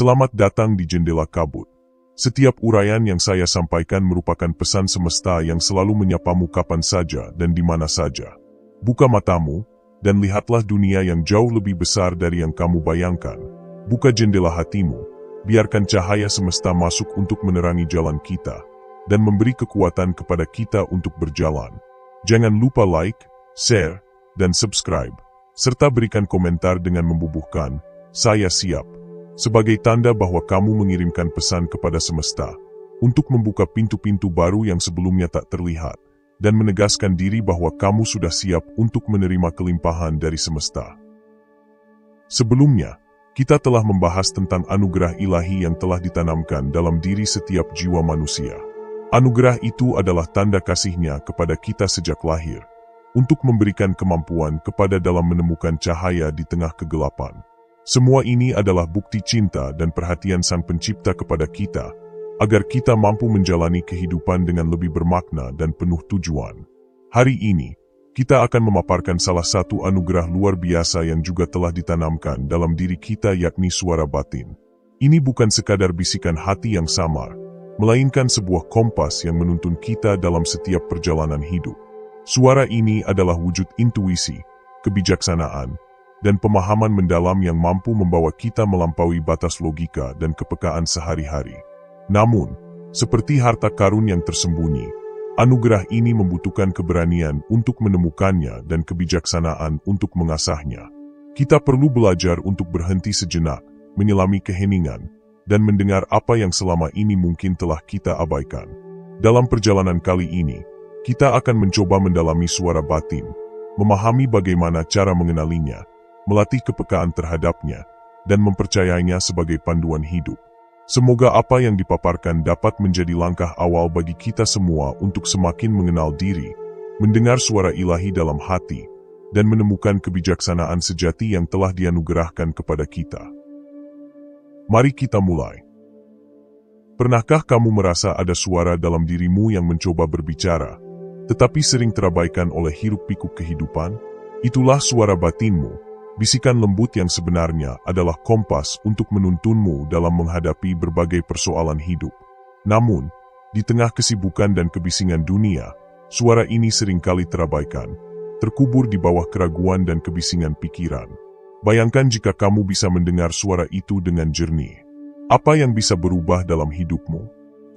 Selamat datang di Jendela Kabut. Setiap uraian yang saya sampaikan merupakan pesan semesta yang selalu menyapamu kapan saja dan di mana saja. Buka matamu, dan lihatlah dunia yang jauh lebih besar dari yang kamu bayangkan. Buka jendela hatimu, biarkan cahaya semesta masuk untuk menerangi jalan kita, dan memberi kekuatan kepada kita untuk berjalan. Jangan lupa like, share, dan subscribe, serta berikan komentar dengan membubuhkan, "Saya siap." Sebagai tanda bahwa kamu mengirimkan pesan kepada semesta, untuk membuka pintu-pintu baru yang sebelumnya tak terlihat, dan menegaskan diri bahwa kamu sudah siap untuk menerima kelimpahan dari semesta. Sebelumnya, kita telah membahas tentang anugerah ilahi yang telah ditanamkan dalam diri setiap jiwa manusia. Anugerah itu adalah tanda kasih-Nya kepada kita sejak lahir, untuk memberikan kemampuan kepada dalam menemukan cahaya di tengah kegelapan. Semua ini adalah bukti cinta dan perhatian Sang Pencipta kepada kita, agar kita mampu menjalani kehidupan dengan lebih bermakna dan penuh tujuan. Hari ini, kita akan memaparkan salah satu anugerah luar biasa yang juga telah ditanamkan dalam diri kita, yakni suara batin. Ini bukan sekadar bisikan hati yang samar, melainkan sebuah kompas yang menuntun kita dalam setiap perjalanan hidup. Suara ini adalah wujud intuisi, kebijaksanaan, dan pemahaman mendalam yang mampu membawa kita melampaui batas logika dan kepekaan sehari-hari. Namun, seperti harta karun yang tersembunyi, anugerah ini membutuhkan keberanian untuk menemukannya dan kebijaksanaan untuk mengasahnya. Kita perlu belajar untuk berhenti sejenak, menyelami keheningan, dan mendengar apa yang selama ini mungkin telah kita abaikan. Dalam perjalanan kali ini, kita akan mencoba mendalami suara batin, memahami bagaimana cara mengenalinya, melatih kepekaan terhadapnya, dan mempercayainya sebagai panduan hidup. Semoga apa yang dipaparkan dapat menjadi langkah awal bagi kita semua untuk semakin mengenal diri, mendengar suara ilahi dalam hati, dan menemukan kebijaksanaan sejati yang telah dianugerahkan kepada kita. Mari kita mulai. Pernahkah kamu merasa ada suara dalam dirimu yang mencoba berbicara, tetapi sering terabaikan oleh hiruk-pikuk kehidupan? Itulah suara batinmu. Bisikan lembut yang sebenarnya adalah kompas untuk menuntunmu dalam menghadapi berbagai persoalan hidup. Namun, di tengah kesibukan dan kebisingan dunia, suara ini seringkali terabaikan, terkubur di bawah keraguan dan kebisingan pikiran. Bayangkan jika kamu bisa mendengar suara itu dengan jernih. Apa yang bisa berubah dalam hidupmu?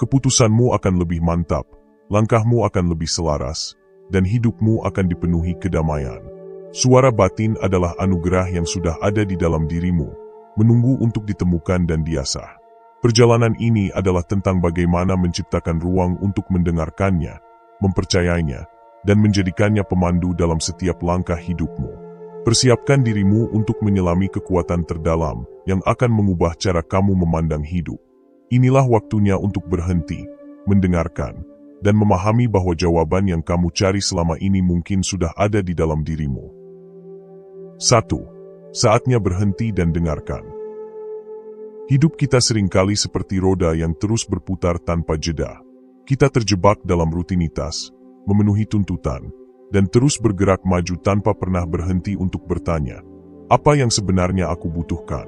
Keputusanmu akan lebih mantap, langkahmu akan lebih selaras, dan hidupmu akan dipenuhi kedamaian. Suara batin adalah anugerah yang sudah ada di dalam dirimu, menunggu untuk ditemukan dan diasah. Perjalanan ini adalah tentang bagaimana menciptakan ruang untuk mendengarkannya, mempercayainya, dan menjadikannya pemandu dalam setiap langkah hidupmu. Persiapkan dirimu untuk menyelami kekuatan terdalam yang akan mengubah cara kamu memandang hidup. Inilah waktunya untuk berhenti, mendengarkan, dan memahami bahwa jawaban yang kamu cari selama ini mungkin sudah ada di dalam dirimu. 1. Saatnya berhenti dan dengarkan. Hidup kita seringkali seperti roda yang terus berputar tanpa jeda. Kita terjebak dalam rutinitas, memenuhi tuntutan, dan terus bergerak maju tanpa pernah berhenti untuk bertanya, apa yang sebenarnya aku butuhkan?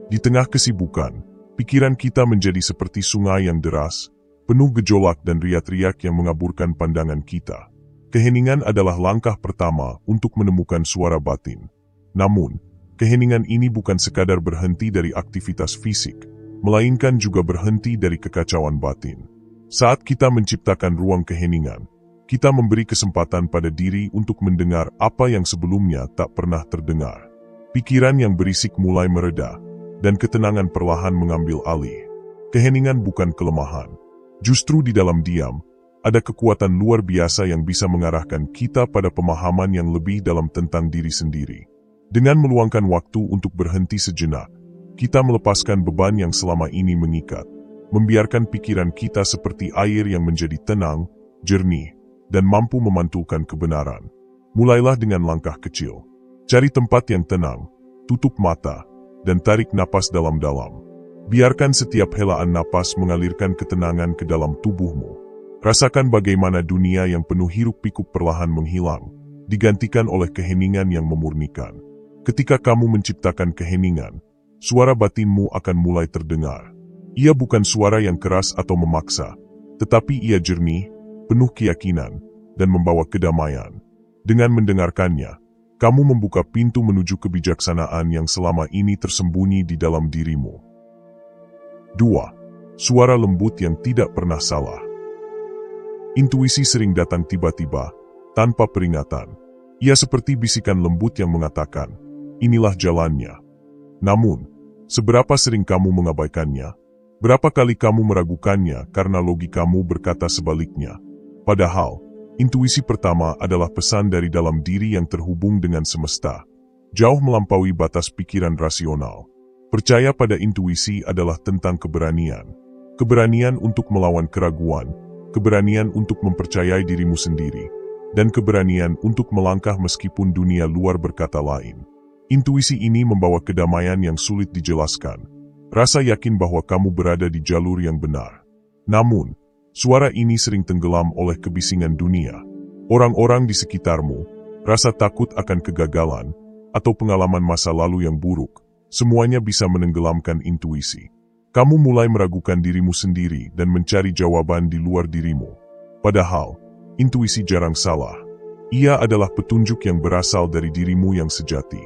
Di tengah kesibukan, pikiran kita menjadi seperti sungai yang deras, penuh gejolak dan riak-riak yang mengaburkan pandangan kita. Keheningan adalah langkah pertama untuk menemukan suara batin. Namun, keheningan ini bukan sekadar berhenti dari aktivitas fisik, melainkan juga berhenti dari kekacauan batin. Saat kita menciptakan ruang keheningan, kita memberi kesempatan pada diri untuk mendengar apa yang sebelumnya tak pernah terdengar. Pikiran yang berisik mulai mereda, dan ketenangan perlahan mengambil alih. Keheningan bukan kelemahan. Justru di dalam diam, ada kekuatan luar biasa yang bisa mengarahkan kita pada pemahaman yang lebih dalam tentang diri sendiri. Dengan meluangkan waktu untuk berhenti sejenak, kita melepaskan beban yang selama ini mengikat, membiarkan pikiran kita seperti air yang menjadi tenang, jernih, dan mampu memantulkan kebenaran. Mulailah dengan langkah kecil. Cari tempat yang tenang, tutup mata, dan tarik napas dalam-dalam. Biarkan setiap helaan napas mengalirkan ketenangan ke dalam tubuhmu. Rasakan bagaimana dunia yang penuh hiruk-pikuk perlahan menghilang, digantikan oleh keheningan yang memurnikan. Ketika kamu menciptakan keheningan, suara batinmu akan mulai terdengar. Ia bukan suara yang keras atau memaksa, tetapi ia jernih, penuh keyakinan, dan membawa kedamaian. Dengan mendengarkannya, kamu membuka pintu menuju kebijaksanaan yang selama ini tersembunyi di dalam dirimu. 2. Suara lembut yang tidak pernah salah. Intuisi sering datang tiba-tiba, tanpa peringatan. Ia seperti bisikan lembut yang mengatakan, inilah jalannya. Namun, seberapa sering kamu mengabaikannya? Berapa kali kamu meragukannya karena logikamu berkata sebaliknya? Padahal, intuisi pertama adalah pesan dari dalam diri yang terhubung dengan semesta, jauh melampaui batas pikiran rasional. Percaya pada intuisi adalah tentang keberanian. Keberanian untuk melawan keraguan, keberanian untuk mempercayai dirimu sendiri, dan keberanian untuk melangkah meskipun dunia luar berkata lain. Intuisi ini membawa kedamaian yang sulit dijelaskan. Rasa yakin bahwa kamu berada di jalur yang benar. Namun, suara ini sering tenggelam oleh kebisingan dunia. Orang-orang di sekitarmu, rasa takut akan kegagalan, atau pengalaman masa lalu yang buruk, semuanya bisa menenggelamkan intuisi. Kamu mulai meragukan dirimu sendiri dan mencari jawaban di luar dirimu. Padahal, intuisi jarang salah. Ia adalah petunjuk yang berasal dari dirimu yang sejati.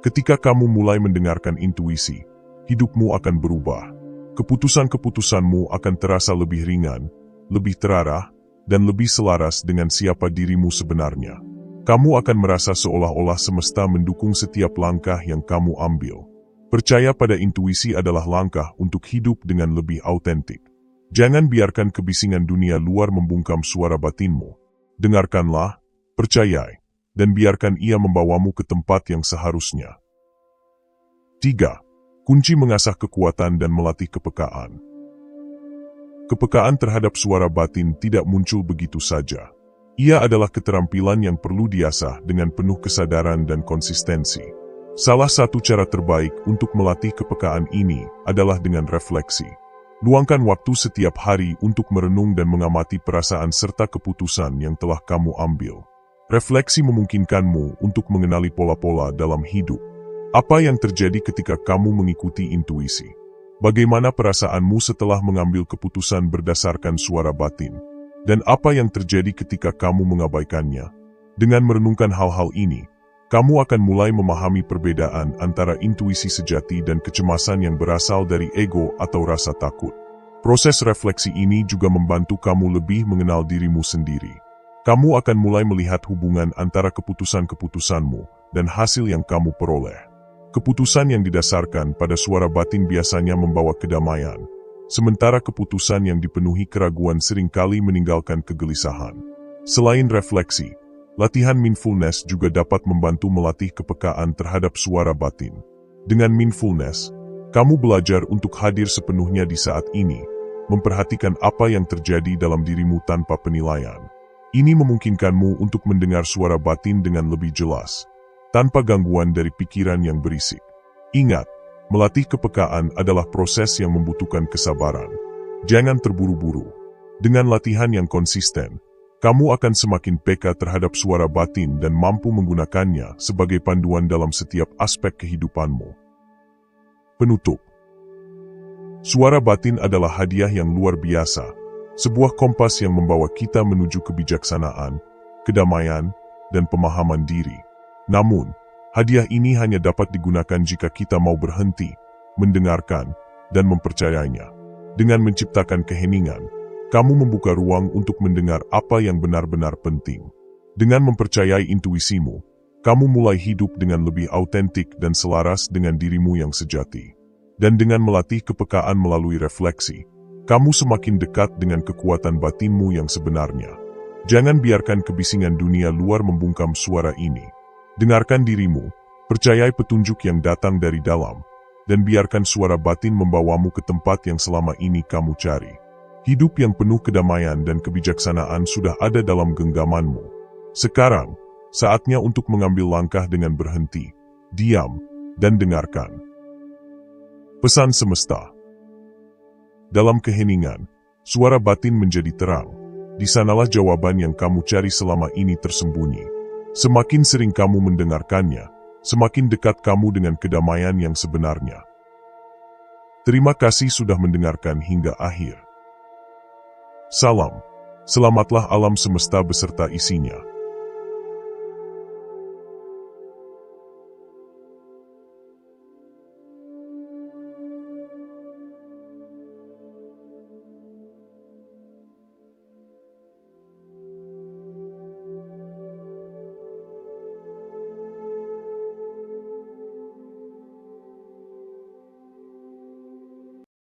Ketika kamu mulai mendengarkan intuisi, hidupmu akan berubah. Keputusan-keputusanmu akan terasa lebih ringan, lebih terarah, dan lebih selaras dengan siapa dirimu sebenarnya. Kamu akan merasa seolah-olah semesta mendukung setiap langkah yang kamu ambil. Percaya pada intuisi adalah langkah untuk hidup dengan lebih autentik. Jangan biarkan kebisingan dunia luar membungkam suara batinmu. Dengarkanlah, percayai, dan biarkan ia membawamu ke tempat yang seharusnya. 3. Kunci mengasah kekuatan dan melatih kepekaan. Kepekaan terhadap suara batin tidak muncul begitu saja. Ia adalah keterampilan yang perlu diasah dengan penuh kesadaran dan konsistensi. Salah satu cara terbaik untuk melatih kepekaan ini adalah dengan refleksi. Luangkan waktu setiap hari untuk merenung dan mengamati perasaan serta keputusan yang telah kamu ambil. Refleksi memungkinkanmu untuk mengenali pola-pola dalam hidup. Apa yang terjadi ketika kamu mengikuti intuisi? Bagaimana perasaanmu setelah mengambil keputusan berdasarkan suara batin? Dan apa yang terjadi ketika kamu mengabaikannya? Dengan merenungkan hal-hal ini, kamu akan mulai memahami perbedaan antara intuisi sejati dan kecemasan yang berasal dari ego atau rasa takut. Proses refleksi ini juga membantu kamu lebih mengenal dirimu sendiri. Kamu akan mulai melihat hubungan antara keputusan-keputusanmu dan hasil yang kamu peroleh. Keputusan yang didasarkan pada suara batin biasanya membawa kedamaian, sementara keputusan yang dipenuhi keraguan seringkali meninggalkan kegelisahan. Selain refleksi, latihan mindfulness juga dapat membantu melatih kepekaan terhadap suara batin. Dengan mindfulness, kamu belajar untuk hadir sepenuhnya di saat ini, memperhatikan apa yang terjadi dalam dirimu tanpa penilaian. Ini memungkinkanmu untuk mendengar suara batin dengan lebih jelas, tanpa gangguan dari pikiran yang berisik. Ingat, melatih kepekaan adalah proses yang membutuhkan kesabaran. Jangan terburu-buru. Dengan latihan yang konsisten, kamu akan semakin peka terhadap suara batin dan mampu menggunakannya sebagai panduan dalam setiap aspek kehidupanmu. Penutup. Suara batin adalah hadiah yang luar biasa, sebuah kompas yang membawa kita menuju kebijaksanaan, kedamaian, dan pemahaman diri. Namun, hadiah ini hanya dapat digunakan jika kita mau berhenti, mendengarkan, dan mempercayainya. Dengan menciptakan keheningan, kamu membuka ruang untuk mendengar apa yang benar-benar penting. Dengan mempercayai intuisimu, kamu mulai hidup dengan lebih autentik dan selaras dengan dirimu yang sejati. Dan dengan melatih kepekaan melalui refleksi, kamu semakin dekat dengan kekuatan batinmu yang sebenarnya. Jangan biarkan kebisingan dunia luar membungkam suara ini. Dengarkan dirimu, percayai petunjuk yang datang dari dalam, dan biarkan suara batin membawamu ke tempat yang selama ini kamu cari. Hidup yang penuh kedamaian dan kebijaksanaan sudah ada dalam genggamanmu. Sekarang, saatnya untuk mengambil langkah dengan berhenti, diam, dan dengarkan. Pesan semesta. Dalam keheningan, suara batin menjadi terang. Di sanalah jawaban yang kamu cari selama ini tersembunyi. Semakin sering kamu mendengarkannya, semakin dekat kamu dengan kedamaian yang sebenarnya. Terima kasih sudah mendengarkan hingga akhir. Salam, selamatlah alam semesta beserta isinya.